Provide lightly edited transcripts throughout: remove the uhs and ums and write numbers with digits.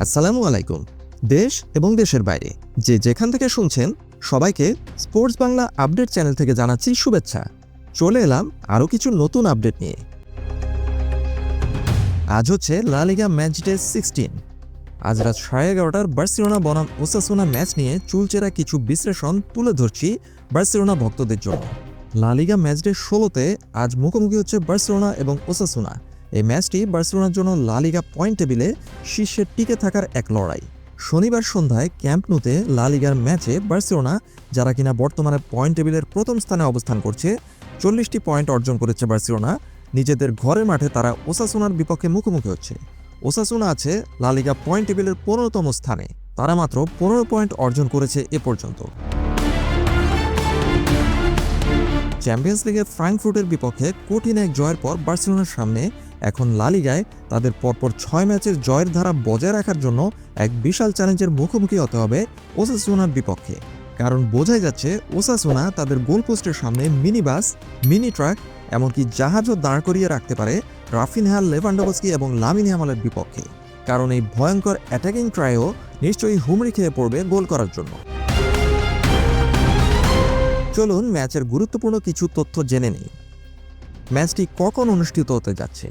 আসসালামু আলাইকুম। দেশ এবং দেশের বাইরে যে যেখান থেকে শুনছেন সবাইকে স্পোর্টস বাংলা আপডেট চ্যানেল থেকে জানাচ্ছি শুভেচ্ছা। চলে এলাম আরও কিছু নতুন আপডেট নিয়ে। আজ হচ্ছে লা লিগা ম্যাচ ডে 16। আজ রাত 11:30টার বার্সেলোনা বনাম ওসাসুনা ম্যাচ নিয়ে চুলচেরা কিছু বিশ্লেষণ তুলে ধরছি বার্সেলোনা ভক্তদের জন্য। লা লিগা ম্যাচ ডে 16তে আজ মুখোমুখি হচ্ছে বার্সেলোনা এবং ওসাসুনা। এই ম্যাচটি বার্সেলোনার জন্য লা লিগা পয়েন্ট টেবিলে শীর্ষে টিকে থাকার এক লড়াই। শনিবার সন্ধ্যায় ক্যাম্প নুতে লা লিগার ম্যাচে বার্সেলোনা, যারা কিনা বর্তমানে পয়েন্ট টেবিলের প্রথম স্থানে অবস্থান করছে, 40টি পয়েন্ট অর্জন করেছে বার্সেলোনা। নিজেদের ঘরের মাঠে তারা ওসাসুনার বিপক্ষে মুখোমুখি হচ্ছে। ওসাসুনা আছে লা লিগা পয়েন্ট টেবিলের 15তম স্থানে। তারা মাত্র 15 পয়েন্ট অর্জন করেছে এ পর্যন্ত। চ্যাম্পিয়ন্স লিগে ফ্রাঙ্কফুর্টের বিপক্ষে কঠিন এক জয়ের পর বার্সেলোনার সামনে এখন লা লিগায় তাদের পরপর 6 ম্যাচের জয়ের ধারা বজায় রাখার জন্য এক বিশাল চ্যালেঞ্জের মুখোমুখি হতে হবে ওসাসুনার বিপক্ষে। কারণ বোঝাই যাচ্ছে ওসাসুনা তাদের গোলপোস্টের সামনে মিনি বাস, মিনি ট্রাক, এমনকি জাহাজও দাঁড় করিয়ে রাখতে পারে রাফিনহা, লেভানডোভস্কি এবং লামিন ইয়ামালের বিপক্ষে। কারণ এই ভয়ঙ্কর অ্যাটাকিং ট্রাইও নিশ্চয়ই হুমড়ি খেয়ে পড়বে গোল করার জন্য। চলুন ম্যাচের গুরুত্বপূর্ণ কিছু তথ্য জেনে নিই। ম্যাচটি কখন অনুষ্ঠিত হতে যাচ্ছে?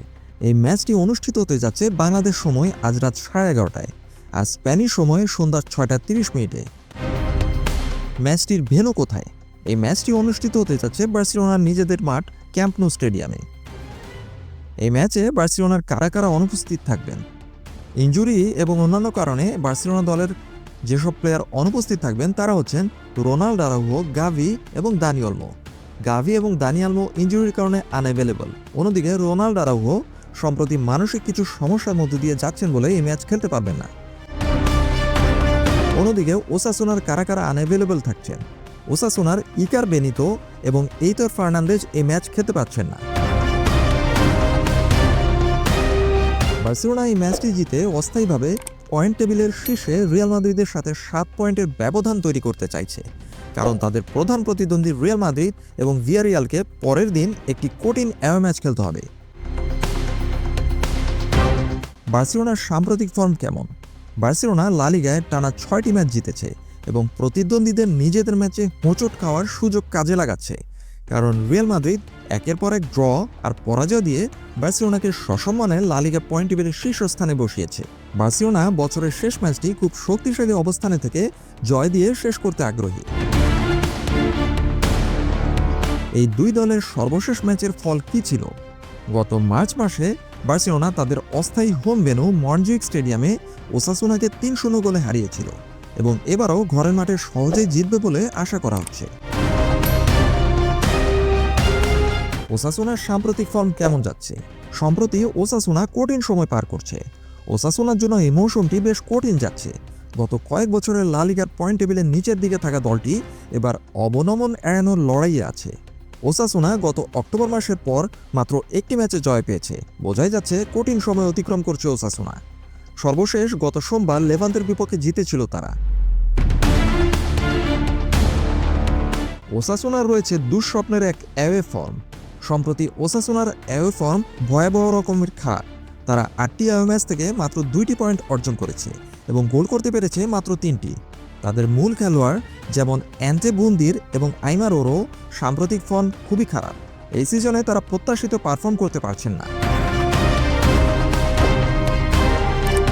এই ম্যাচটি অনুষ্ঠিত হতে যাচ্ছে বাংলাদেশ সময় আজ রাত 11:30টায়, আর স্প্যানিশ সময় সন্ধ্যা 6:30 ম্যাচটির ভেন্যু কোথায়? এই ম্যাচটি অনুষ্ঠিত হতে যাচ্ছে বার্সেলোনার নিজেদের মাঠ ক্যাম্প নো স্টেডিয়ামে। এই ম্যাচে বার্সেলোনার কারা কারা অনুপস্থিত থাকবেন? ইনজুরি এবং অন্যান্য কারণে বার্সেলোনা দলের যেসব প্লেয়ার অনুপস্থিত থাকবেন তারা হচ্ছেন রোনাল্ডো আরাউহো, গাভি এবং দানি ওলমো। গাভি এবং দানি ওলমো ইনজুরির কারণে আনঅ্যাভেলেবল। অন্যদিকে রোনাল্ডো আরাউহো সম্প্রতি মানসিক কিছু সমস্যার মধ্যে দিয়ে যাচ্ছেন বলে এই ম্যাচ খেলতে পারবেন না। অন্যদিকে ওসাসুনার কারা কারা আনঅ্যাভেলেবল থাকছেন? ওসাসুনার ইকার বেনিতো এবং এইতর ফার্নান্দেজ এই ম্যাচ খেলতে পারছেন না। বার্সেলোনা এই ম্যাচটি জিতে অস্থায়ীভাবে পয়েন্ট টেবিলের শীর্ষে রিয়াল মাদ্রিদের সাথে 7 পয়েন্টের ব্যবধান তৈরি করতে চাইছে। কারণ তাদের প্রধান প্রতিদ্বন্দ্বী রিয়াল মাদ্রিদ এবং ভিয়ারিয়ালকে পরের দিন একটি কঠিন অ্যাওয়ে ম্যাচ খেলতে হবে। বার্সেলোনার সাম্প্রতিক ফর্ম কেমন? বার্সেলোনা লা লিগায় টানা 6টি ম্যাচ জিতেছে এবং প্রতিদ্বন্দ্বীদের নিজেদের ম্যাচে হোঁচট খাওয়ার সুযোগ কাজে লাগাচ্ছে। কারণ রিয়াল মাদ্রিদ একের পর এক ড্র আর পরাজয় দিয়ে বার্সেলোনাকে সসম্মানে লা লিগা পয়েন্ট টেবিলের শীর্ষস্থানে বসিয়েছে। বার্সেলোনা বছরের শেষ ম্যাচটি খুব শক্তিশালী অবস্থানে থেকে জয় দিয়ে শেষ করতে আগ্রহী। এই দুই দলের সর্বশেষ ম্যাচের ফল কী ছিল? গত মার্চ মাসে বার্সেলোনা তাদের অস্থায়ী হোম ভেন্যু মন্টজুইক স্টেডিয়ামে ওসাসুনাকে 3-0 গোলে হারিয়েছিল এবং এবারও ঘরের মাঠে সহজেই জিতবে বলে আশা করা হচ্ছে। ওসাসুনার সাম্প্রতিক ফর্ম কেমন যাচ্ছে? সম্প্রতি ওসাসুনা কঠিন সময় পার করছে। ওসাসুনার জন্য এই মৌসুমটি বেশ কঠিন যাচ্ছে। গত কয়েক বছরের লা লিগার পয়েন্ট টেবিলের নিচের দিকে থাকা দলটি এবার অবনমন এড়ানোর লড়াইয়ে আছে। ওসাসুনা গত অক্টোবর মাসের পর মাত্র একটি ম্যাচে জয় পেয়েছে। বোঝাই যাচ্ছে কঠিন সময় অতিক্রম করছে ওসাসুনা। সর্বশেষ গত সোমবার লেভান্তের বিপক্ষে জিতেছিল তারা। ওসাসুনার রয়েছে দুঃস্বপ্নের এক অ্যাওয়ে ফর্ম। সম্প্রতি ওসাসুনার অ্যাওয়ে ফর্ম ভয়াবহ রকমের খারাপ। তারা 8টি অ্যাওয়ে ম্যাচ থেকে মাত্র 2টি পয়েন্ট অর্জন করেছে এবং গোল করতে পেরেছে মাত্র 3টি। তাদের মূল খেলোয়াড় যেমন অ্যান্টে বুন্দির এবং আইমার ওরো সাম্প্রতিক ফর্ম খুবই খারাপ। এই সিজনে তারা প্রত্যাশিত পারফর্ম করতে পারছেন না।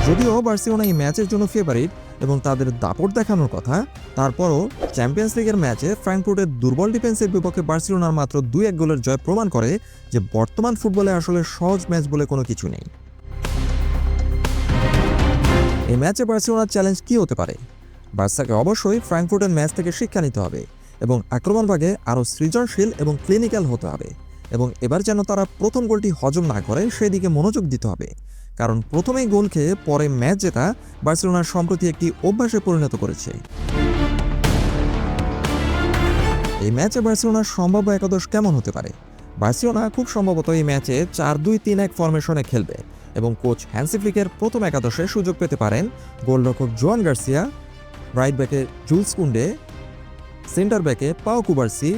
যদিও বার্সেলোনা এই ম্যাচের জন্য ফেভারিট এবং তাদের দাপট দেখানোর কথা, তারপরও চ্যাম্পিয়ন্স লিগের ম্যাচে ফ্রাঙ্কফুর্টের দুর্বল ডিফেন্সের বিপক্ষে বার্সেলোনার মাত্র 2-1 গোলের জয় প্রমাণ করে যে বর্তমান ফুটবলে আসলে সহজ ম্যাচ বলে কোনো কিছু নেই। এই ম্যাচে বার্সেলোনার চ্যালেঞ্জ কী হতে পারে? বার্সাকে অবশ্যই ফ্রাঙ্কফুর্টের ম্যাচ থেকে শিক্ষা নিতে হবে এবং আক্রমণভাগে আরও সৃজনশীল এবং ক্লিনিক্যাল হতে হবে এবং এবার যেন তারা প্রথম গোলটি হজম না করে সেদিকে মনোযোগ দিতে হবে। কারণ প্রথমেই গোল খেয়ে পরে ম্যাচ জেতা বার্সেলোনার সম্প্রতি একটি অভ্যাসে পরিণত করেছে। এই ম্যাচে বার্সেলোনার সম্ভাব্য একাদশ কেমন হতে পারে? বার্সেলোনা খুব সম্ভবত এই ম্যাচে 4-2-3-1 ফরমেশনে খেলবে এবং কোচ হ্যান্সি ফ্লিকের প্রথম একাদশে সুযোগ পেতে পারেন গোলরক্ষক জোয়ান গার্সিয়া, রাইট ব্যাকে জুলস কুন্ডে, সেন্টার ব্যাকে পাও কুবার্সি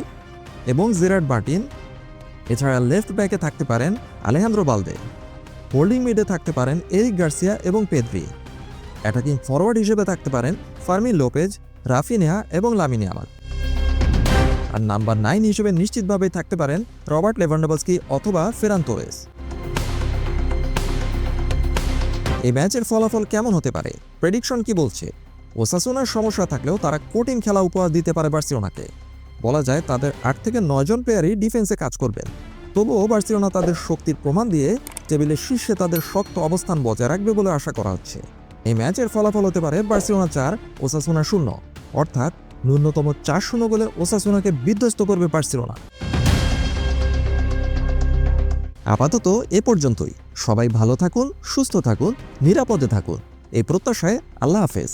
এবং জেরার্ড মার্টিন। এছাড়া লেফট ব্যাকে থাকতে পারেন আলেহান্দ্রো বালদে। হোল্ডিং মিডে থাকতে পারেন এরিক গার্সিয়া এবং পেদ্রি। অ্যাটাকিং ফরওয়ার্ড হিসেবে থাকতে পারেন ফার্মিন লোপেজ, রাফিনিয়া এবং লামিন ইয়ামাল। আর নাম্বার 9 হিসেবে নিশ্চিতভাবেই থাকতে পারেন রবার্ট লেভানডোভস্কি অথবা ফেরান তোরেস। এই ম্যাচের ফলাফল কেমন হতে পারে, প্রেডিকশন কি বলছে? ওসাসুনার সমস্যা থাকলেও তারা কঠিন খেলা উপহার দিতে পারে বার্সেলোনাকে। বলা যায় তাদের 8 থেকে 9 জন প্লেয়ারই ডিফেন্সে কাজ করবেন। তবুও বার্সেলোনা তাদের শক্তির প্রমাণ দিয়ে টেবিলের শীর্ষে তাদের শক্ত অবস্থান বজায় রাখবে বলে আশা করা হচ্ছে। এই ম্যাচের ফলাফল হতে পারে বার্সেলোনা 4, ওসাসুনা 0, অর্থাৎ ন্যূনতম 4-0 গোলে ওসাসুনাকে বিধ্বস্ত করবে বার্সেলোনা। আপাতত এ পর্যন্তই। সবাই ভালো থাকুন, সুস্থ থাকুন, নিরাপদে থাকুন, এই প্রত্যাশায় আল্লাহ হাফেজ।